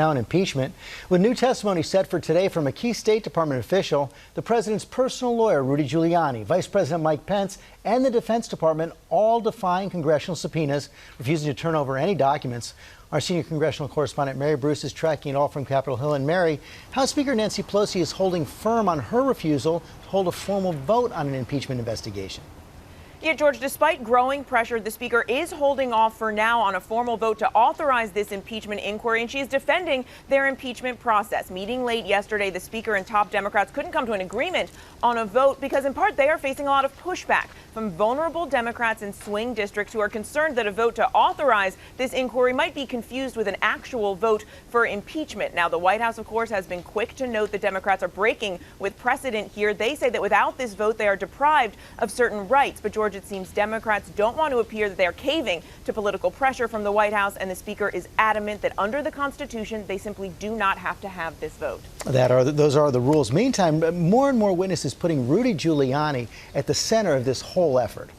On impeachment. With new testimony set for today from a key State Department official, the president's personal lawyer, Rudy Giuliani, Vice President Mike Pence, and the Defense Department all defying congressional subpoenas, refusing to turn over any documents. Our senior congressional correspondent, Mary Bruce, is tracking it all from Capitol Hill. And Mary, House Speaker Nancy Pelosi is holding firm on her refusal to hold a formal vote on an impeachment investigation. Yeah, George, despite growing pressure, the Speaker is holding off for now on a formal vote to authorize this impeachment inquiry, and she is defending their impeachment process. Meeting late yesterday, the Speaker and top Democrats couldn't come to an agreement on a vote because, in part, they are facing a lot of pushback from vulnerable Democrats in swing districts who are concerned that a vote to authorize this inquiry might be confused with an actual vote for impeachment. Now, the White House, of course, has been quick to note that Democrats are breaking with precedent here. They say that without this vote, they are deprived of certain rights. But, George, it seems Democrats don't want to appear that they are caving to political pressure from the White House, and the Speaker is adamant that under the Constitution, they simply do not have to have this vote. Those are the rules. Meantime, more and more witnesses putting Rudy Giuliani at the center of this whole effort.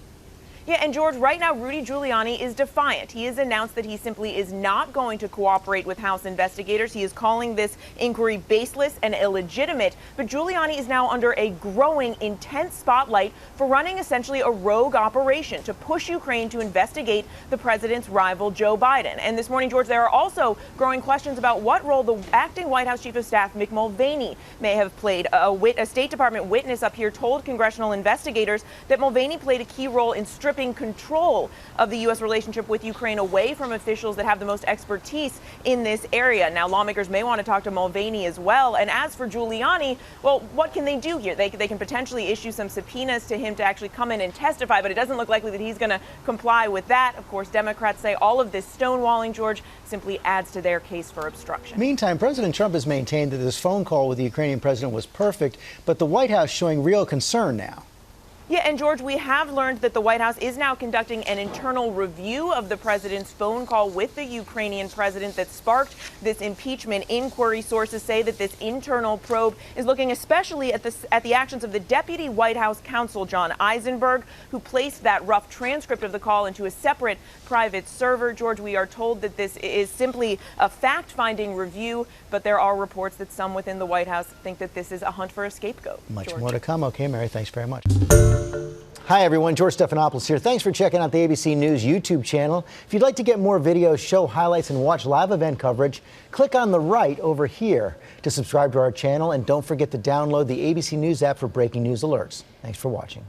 Yeah, and George, right now, Rudy Giuliani is defiant. He has announced that he simply is not going to cooperate with House investigators. He is calling this inquiry baseless and illegitimate. But Giuliani is now under a growing, intense spotlight for running essentially a rogue operation to push Ukraine to investigate the president's rival, Joe Biden. And this morning, George, there are also growing questions about what role the acting White House Chief of Staff, Mick Mulvaney, may have played. A State Department witness up here told congressional investigators that Mulvaney played a key role in stripping control of the U.S. relationship with Ukraine away from officials that have the most expertise in this area. Now, lawmakers may want to talk to Mulvaney as well. And as for Giuliani, well, what can they do here? They can potentially issue some subpoenas to him to actually come in and testify, but it doesn't look likely that he's going to comply with that. Of course, Democrats say all of this stonewalling, George, simply adds to their case for obstruction. Meantime, President Trump has maintained that this phone call with the Ukrainian president was perfect, but the White House showing real concern now. Yeah, and George, we have learned that the White House is now conducting an internal review of the president's phone call with the Ukrainian president that sparked this impeachment inquiry. Sources say that this internal probe is looking especially at the actions of the deputy White House counsel, John Eisenberg, who placed that rough transcript of the call into a separate private server. George, we are told that this is simply a fact-finding review, but there are reports that some within the White House think that this is a hunt for a scapegoat. Much more to come. Okay, Mary, thanks very much. Hi, everyone. George Stephanopoulos here. Thanks for checking out the ABC News YouTube channel. If you'd like to get more videos, show highlights, and watch live event coverage, click on the right over here to subscribe to our channel. And don't forget to download the ABC News app for breaking news alerts. Thanks for watching.